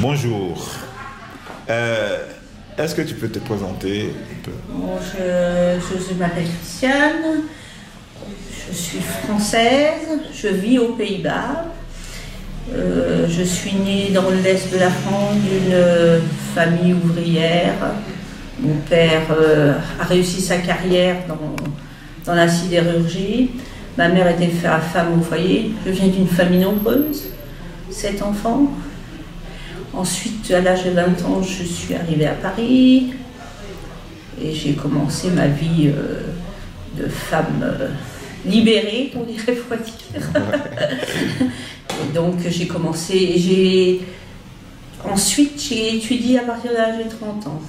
Bonjour. Est-ce que tu peux te présenter un peu? Bon, je m'appelle Christiane, je suis française, je vis aux Pays-Bas. Je suis née dans l'est de la France d'une famille ouvrière. Mon père a réussi sa carrière dans la sidérurgie. Ma mère était femme au foyer. Je viens d'une famille nombreuse, 7 enfants. Ensuite, à l'âge de 20 ans, je suis arrivée à Paris et j'ai commencé ma vie de femme libérée, on dirait, faut dire. Et donc j'ai commencé, ensuite j'ai étudié à partir de l'âge de 30 ans.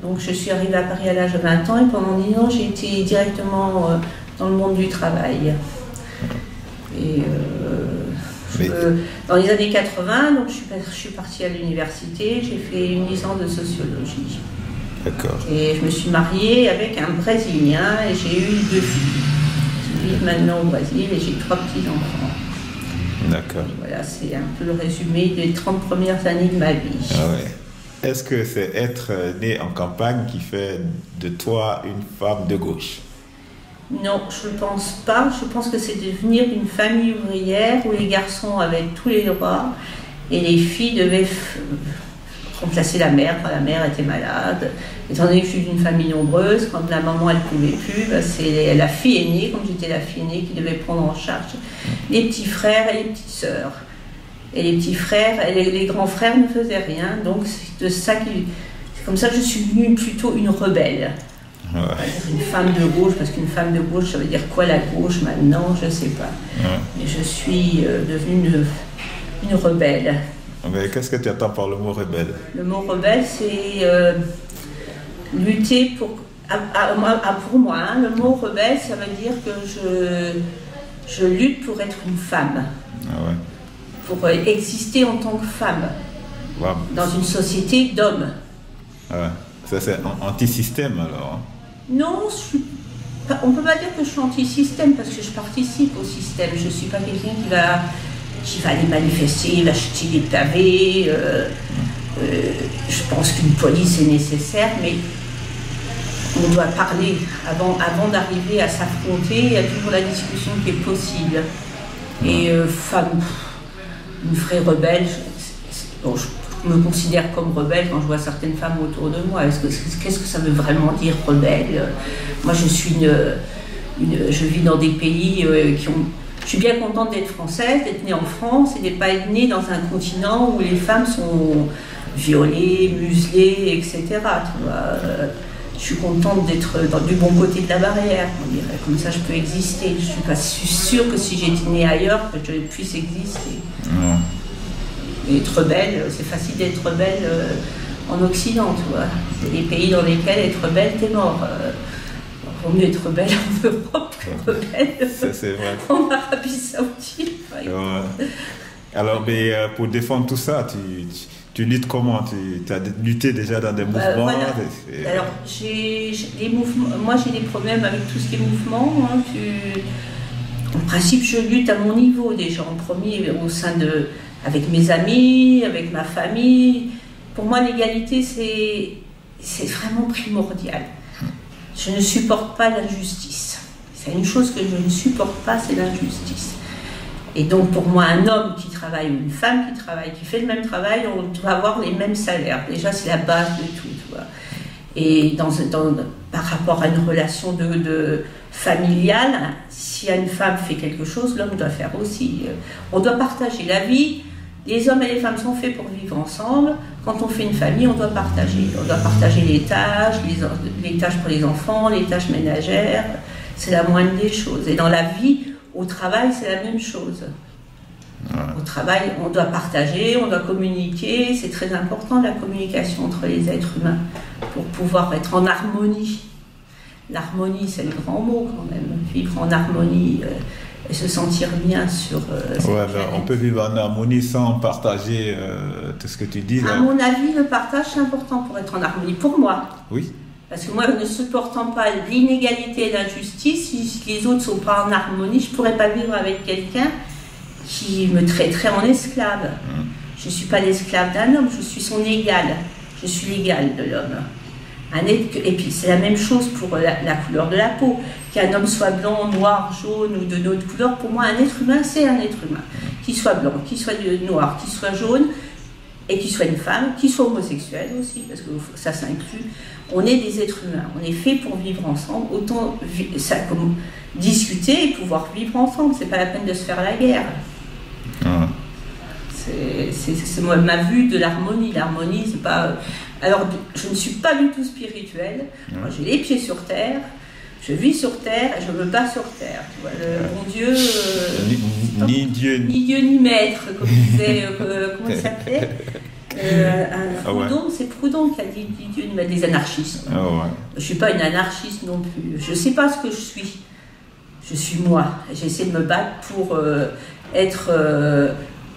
Donc je suis arrivée à Paris à l'âge de 20 ans et pendant 10 ans j'ai été directement dans le monde du travail. Et dans les années 80, donc je suis partie à l'université, j'ai fait une licence de sociologie. D'accord. Et je me suis mariée avec un Brésilien et j'ai eu 2 filles qui vivent maintenant au Brésil et j'ai 3 petits-enfants. D'accord. Voilà, c'est un peu le résumé des 30 premières années de ma vie. Ah ouais. Est-ce que c'est être né en campagne qui fait de toi une femme de gauche? Non, je ne pense pas. Je pense que c'est de venir d'une famille ouvrière où les garçons avaient tous les droits et les filles devaient remplacer la mère quand la mère était malade. Étant donné que je suis d'une famille nombreuse, quand la maman elle ne pouvait plus, c'est la fille aînée, comme j'étais la fille aînée, qui devait prendre en charge les petits frères et les petites sœurs. Et les petits frères et les grands frères ne faisaient rien, donc c'est comme ça que je suis devenue plutôt une rebelle. Ouais. Une femme de gauche, parce qu'une femme de gauche, ça veut dire quoi la gauche maintenant, je ne sais pas. Ouais. Mais je suis devenue une rebelle. Mais qu'est-ce que tu attends par le mot rebelle? Le mot rebelle, c'est lutter pour... pour moi, hein, le mot rebelle, ça veut dire que je lutte pour être une femme. Ah ouais. Pour exister en tant que femme. Wow. Dans une société d'hommes. Ah ouais. Ça c'est anti-système alors. Non, on ne peut pas dire que je suis anti-système parce que je participe au système. Je ne suis pas quelqu'un qui va aller manifester, va jeter des pavés. Je pense qu'une police est nécessaire, mais on doit parler. Avant d'arriver à s'affronter, il y a toujours la discussion qui est possible. Et femme, une vraie rebelle, je me considère comme rebelle quand je vois certaines femmes autour de moi. Qu'est-ce que ça veut vraiment dire rebelle? Moi je vis dans des pays qui ont... Je suis bien contente d'être française, d'être née en France et d'être pas née dans un continent où les femmes sont violées, muselées, etc. Tu vois, je suis contente d'être du bon côté de la barrière, on dirait. Comme ça je peux exister. Je suis pas sûre que si j'étais née ailleurs que je puisse exister. Non. Et être rebelle, c'est facile d'être rebelle en Occident, tu vois. C'est des pays dans lesquels être rebelle, t'es mort. Il vaut mieux être rebelle en Europe que rebelle c'est vrai. En Arabie Saoudite. Ouais. Alors, mais pour défendre tout ça, tu luttes comment? Tu as lutté déjà dans des mouvements? Voilà. Alors, moi j'ai des problèmes avec tout ce qui est mouvement. Hein. En principe, je lutte à mon niveau déjà, en premier, avec mes amis, avec ma famille. Pour moi, l'égalité, c'est vraiment primordial. Je ne supporte pas l'injustice. C'est une chose que je ne supporte pas, c'est l'injustice. Et donc, pour moi, un homme qui travaille ou une femme qui travaille, qui fait le même travail, on doit avoir les mêmes salaires. Déjà, c'est la base de tout, tu vois. Et par rapport à une relation familiale, si une femme fait quelque chose, l'homme doit faire aussi. On doit partager la vie. Les hommes et les femmes sont faits pour vivre ensemble. Quand on fait une famille, on doit partager. On doit partager les tâches pour les enfants, les tâches ménagères. C'est la moindre des choses. Et dans la vie, au travail, c'est la même chose. Ouais. Au travail, on doit partager, on doit communiquer. C'est très important, la communication entre les êtres humains, pour pouvoir être en harmonie. L'harmonie, c'est le grand mot quand même. Vivre en harmonie. Et se sentir bien sur... on peut vivre en harmonie sans partager tout ce que tu dis. Là. À mon avis, le partage, c'est important pour être en harmonie. Pour moi. Oui. Parce que moi, ne supportant pas l'inégalité et l'injustice, si les autres ne sont pas en harmonie, je ne pourrais pas vivre avec quelqu'un qui me traiterait en esclave. Je ne suis pas l'esclave d'un homme, je suis son égal. Je suis l'égal de l'homme. Et puis c'est la même chose pour la couleur de la peau. Qu'un homme soit blanc, noir, jaune ou de notre couleur, pour moi un être humain c'est un être humain. Qu'il soit blanc, qu'il soit noir, qu'il soit jaune, et qu'il soit une femme, qu'il soit homosexuel aussi, parce que ça s'inclut. On est des êtres humains, on est fait pour vivre ensemble, autant comme discuter et pouvoir vivre ensemble, c'est pas la peine de se faire la guerre. C'est ma vue de l'harmonie. L'harmonie, c'est pas... Alors, je ne suis pas du tout spirituelle. Moi, j'ai les pieds sur terre. Je vis sur terre et je ne veux pas sur terre. Tu vois, mon Dieu... ni Dieu ni maître, comme disait... comment il s'appelait Proudhon, c'est Proudhon qui a dit Dieu ni maître, des anarchistes. Je ne suis pas une anarchiste non plus. Je ne sais pas ce que je suis. Je suis moi. J'essaie de me battre pour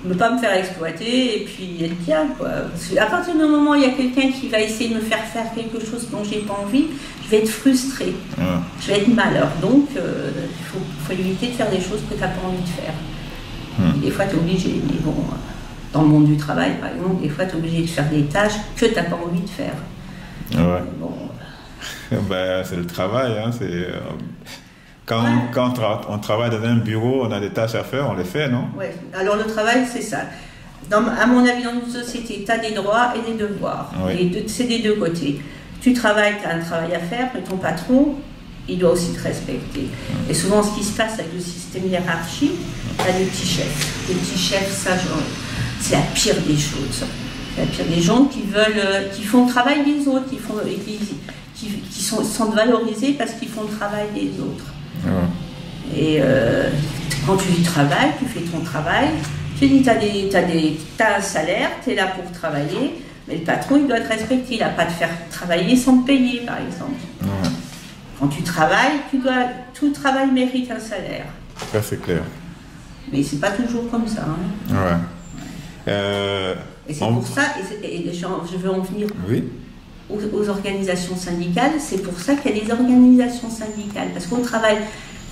ne pas me faire exploiter et puis être bien, quoi. Parce qu'à partir du moment où il y a quelqu'un qui va essayer de me faire faire quelque chose dont j'ai pas envie, je vais être frustrée, je vais être malheur. Donc il faut éviter de faire des choses que tu n'as pas envie de faire. Des fois tu es obligé, mais bon, dans le monde du travail par exemple, des fois tu es obligé de faire des tâches que tu n'as pas envie de faire. Bon, c'est le travail, hein, c'est... Quand on travaille dans un bureau, on a des tâches à faire, on les fait, non? Oui, alors le travail, c'est ça. À mon avis, dans une société, tu as des droits et des devoirs. C'est des deux côtés. Tu travailles, tu as un travail à faire, mais ton patron, il doit aussi te respecter. Et souvent, ce qui se passe avec le système hiérarchique, tu as des petits chefs. Les petits chefs, ça, c'est la pire des choses. C'est la pire des gens qui font le travail des autres, qui sont valorisés parce qu'ils font le travail des autres. Et quand tu travailles, tu fais ton travail, tu dis t'as un salaire, tu es là pour travailler, mais le patron il doit te respecter, il n'a pas te faire travailler sans te payer par exemple. Quand tu travailles, tout travail mérite un salaire. Ça c'est clair. Mais c'est pas toujours comme ça. Et c'est pour ça, je veux en venir aux organisations syndicales, c'est pour ça qu'il y a des organisations syndicales. Parce qu'au travail,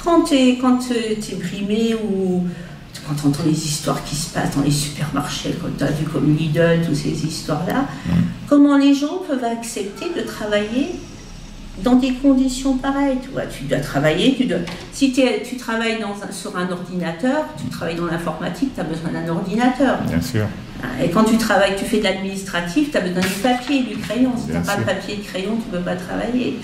quand tu es brimé ou quand tu entends les histoires qui se passent dans les supermarchés, quand tu as vu comme Lidl, toutes ces histoires-là, comment les gens peuvent accepter de travailler dans des conditions pareilles, tu vois, tu dois travailler, si tu travailles sur un ordinateur, tu travailles dans l'informatique, tu as besoin d'un ordinateur. Bien sûr. Et quand tu travailles, tu fais de l'administratif, tu as besoin du papier et du crayon. Si tu n'as pas de papier et de crayon, tu ne peux pas travailler.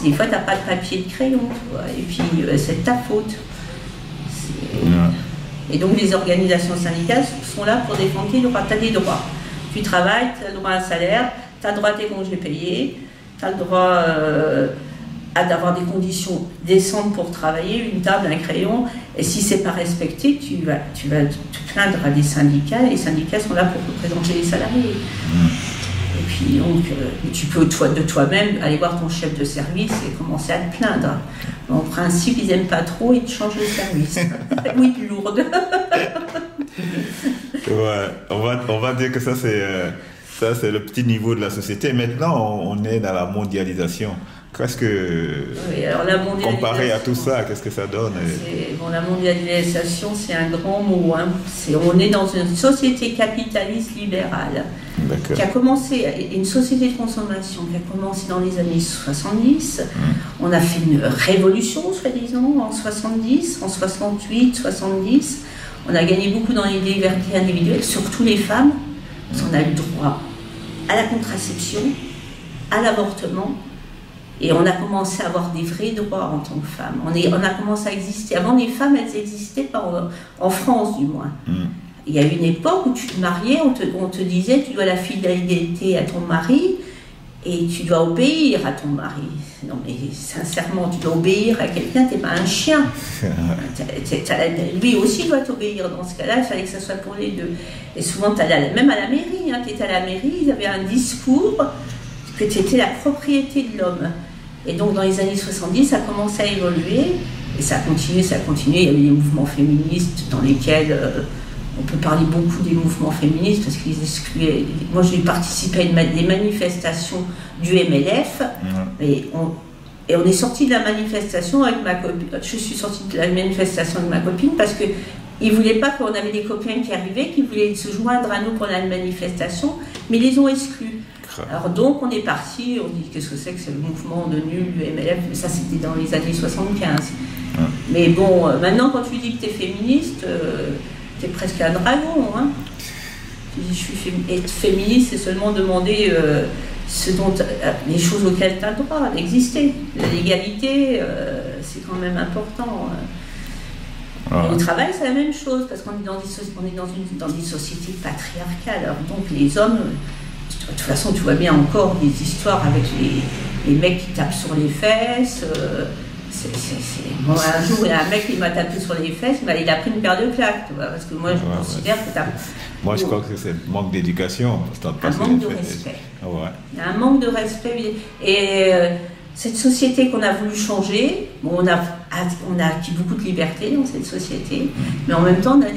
Des fois, tu n'as pas de papier et de crayon, tu vois, et puis c'est de ta faute. Et donc, les organisations syndicales sont là pour défendre tes droits. Tu as des droits. Tu travailles, tu as le droit à un salaire, tu as le droit à tes congés payés, tu as le droit d'avoir des conditions décentes pour travailler, une table, un crayon, et si c'est pas respecté, tu vas te plaindre à des syndicats, et les syndicats sont là pour représenter les salariés. Et puis donc, tu peux de toi-même aller voir ton chef de service et commencer à te plaindre. En principe, ils n'aiment pas trop, ils te changent de service. Oui, lourde. On va dire que ça c'est le petit niveau de la société. Maintenant, on est dans la mondialisation. Qu'est-ce que, comparé à tout ça, qu'est-ce que ça donne? La mondialisation, c'est un grand mot. Hein. On est dans une société capitaliste libérale qui a commencé, une société de consommation qui a commencé dans les années 70. On a fait une révolution, soi-disant, en 70, en 68, 70. On a gagné beaucoup dans les libertés individuelles, surtout les femmes, parce qu'on a eu droit à la contraception, à l'avortement. Et on a commencé à avoir des vrais droits en tant que femme. On a commencé à exister. Avant, les femmes, elles existaient pas en France, du moins. Il y a eu une époque où tu te mariais, on te disait tu dois la fidélité à ton mari et tu dois obéir à ton mari. Non, mais sincèrement, tu dois obéir à quelqu'un, tu n'es pas un chien. Lui aussi doit t'obéir. Dans ce cas-là, il fallait que ça soit pour les deux. Et souvent, même à la mairie, tu étais à la mairie, ils avaient un discours que tu étais la propriété de l'homme. Et donc dans les années 70, ça a commencé à évoluer, et ça a continué. Il y avait des mouvements féministes dans lesquels on peut parler beaucoup des mouvements féministes, parce qu'ils excluaient... Moi j'ai participé à des manifestations du MLF, et on est sorti de la manifestation avec ma copine. Je suis sortie de la manifestation avec ma copine parce que Ils ne voulaient pas qu'on avait des copains qui arrivaient, qui voulaient se joindre à nous pour la manifestation, mais ils les ont exclus. Alors donc on est parti, on dit qu'est-ce que c'est le mouvement de nul, le MLF, mais ça c'était dans les années 75. Mais bon, maintenant quand tu dis que tu es féministe, tu es presque un dragon. Hein. Tu dis être féministe, c'est seulement demander les choses auxquelles tu as le droit d'exister. L'égalité, c'est quand même important. Et au travail, c'est la même chose, parce qu'on est dans des sociétés patriarcales. Alors, donc les hommes, de toute façon, tu vois bien encore des histoires avec les mecs qui tapent sur les fesses. Moi, un jour, il y a un mec qui m'a tapé sur les fesses, mais il a pris une paire de claques, tu vois, parce que moi, je considère que moi, je crois que c'est un manque d'éducation. Un manque de respect. Il y a un manque de respect. Et cette société qu'on a voulu changer, bon, on a acquis beaucoup de liberté dans cette société, mais en même temps, je ne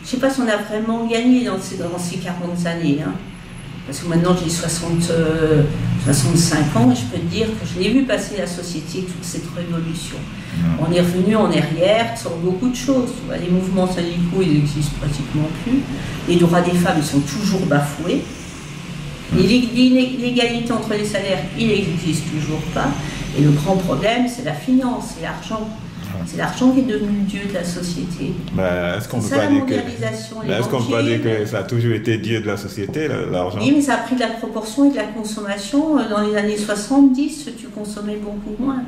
sais pas si on a vraiment gagné dans ces 40 années. Hein. Parce que maintenant j'ai 65 ans et je peux te dire que je l'ai vu passer la société, toute cette révolution. On est revenu en arrière sur beaucoup de choses. Tu vois, les mouvements syndicaux, ils n'existent pratiquement plus. Les droits des femmes, ils sont toujours bafoués. L'égalité entre les salaires, il n'existe toujours pas. Et le grand problème, c'est la finance, c'est l'argent. C'est l'argent qui est devenu le dieu de la société. Est-ce qu'on peut pas dire que ça a toujours été dieu de la société, l'argent? Oui, mais ça a pris de la proportion et de la consommation. Dans les années 70, tu consommais beaucoup moins.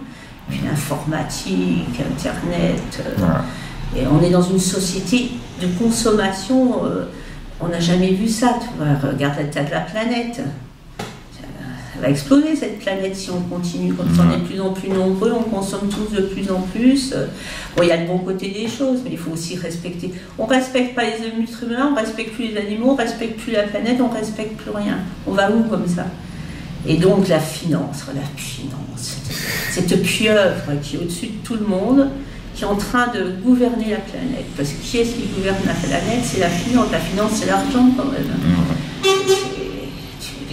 Puis l'informatique, Internet. Et on est dans une société de consommation. On n'a jamais vu ça. Tu vois, regarde l'état de la planète. Elle va exploser cette planète si on continue. Quand on est de plus en plus nombreux, on consomme tous de plus en plus. Bon, il y a le bon côté des choses, mais il faut aussi respecter. On ne respecte pas les êtres humains, on ne respecte plus les animaux, on ne respecte plus la planète, on ne respecte plus rien. On va où comme ça? Et donc la finance, cette pieuvre qui est au-dessus de tout le monde, qui est en train de gouverner la planète. Parce que qui est-ce qui gouverne la planète? C'est la finance. La finance, c'est l'argent quand même.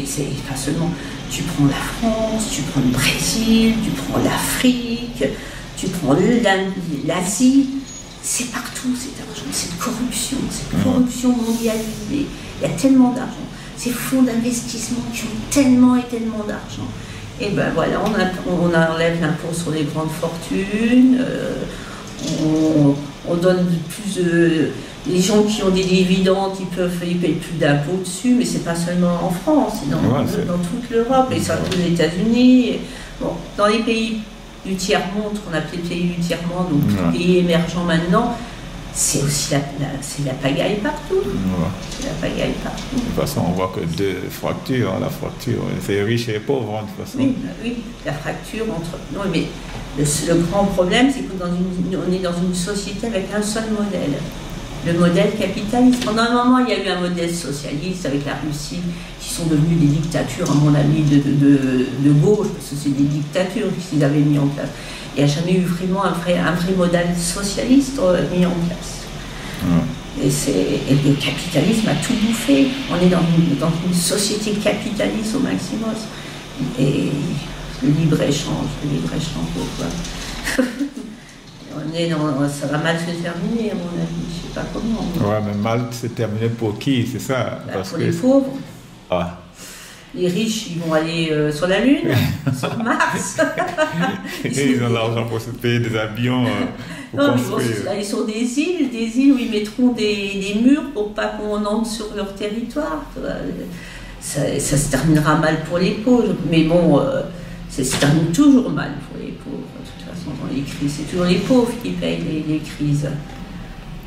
C'est pas seulement... Tu prends la France, tu prends le Brésil, tu prends l'Afrique, tu prends l'Asie, c'est partout cet argent, cette corruption mondialisée. Il y a tellement d'argent. Ces fonds d'investissement qui ont tellement et tellement d'argent. Et ben voilà, on enlève l'impôt sur les grandes fortunes, on donne plus de... Les gens qui ont des dividendes, ils payent plus d'impôts dessus, mais c'est pas seulement en France, c'est dans toute l'Europe, et ça aux États-Unis. Bon, dans les pays du tiers-monde, qu'on appelle les pays du tiers-monde, donc les pays émergents maintenant, c'est aussi la pagaille partout. C'est la pagaille partout. De toute façon, on voit que deux fractures, la fracture, c'est riche et pauvre, de toute façon. Oui, la fracture entre... Non, mais le grand problème, c'est qu'on est dans une société avec un seul modèle. Le modèle capitaliste. Pendant un moment, il y a eu un modèle socialiste avec la Russie, qui sont devenus des dictatures, à mon avis, de gauche, parce que c'est des dictatures qu'ils avaient mis en place. Il n'y a jamais eu vraiment un vrai modèle socialiste mis en place. Et le capitalisme a tout bouffé. On est dans une société capitaliste au maximum. Et le libre-échange, quoi. Ça va mal se terminer, à mon avis, je ne sais pas comment. Mais mal se terminer pour qui, c'est ça? Pour les pauvres. Les riches, ils vont aller sur la Lune, sur Mars. Ils ont l'argent pour se payer des avions. Non, ils vont aller sur des îles où ils mettront des murs pour pas qu'on entre sur leur territoire. Ça se terminera mal pour les pauvres, mais bon, ça se termine toujours mal pour les pauvres. Dans les crises, c'est toujours les pauvres qui payent les crises.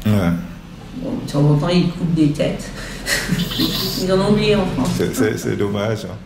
Bon, de temps en temps, ils coupent des têtes. Ils en ont oublié en France. C'est dommage. Hein.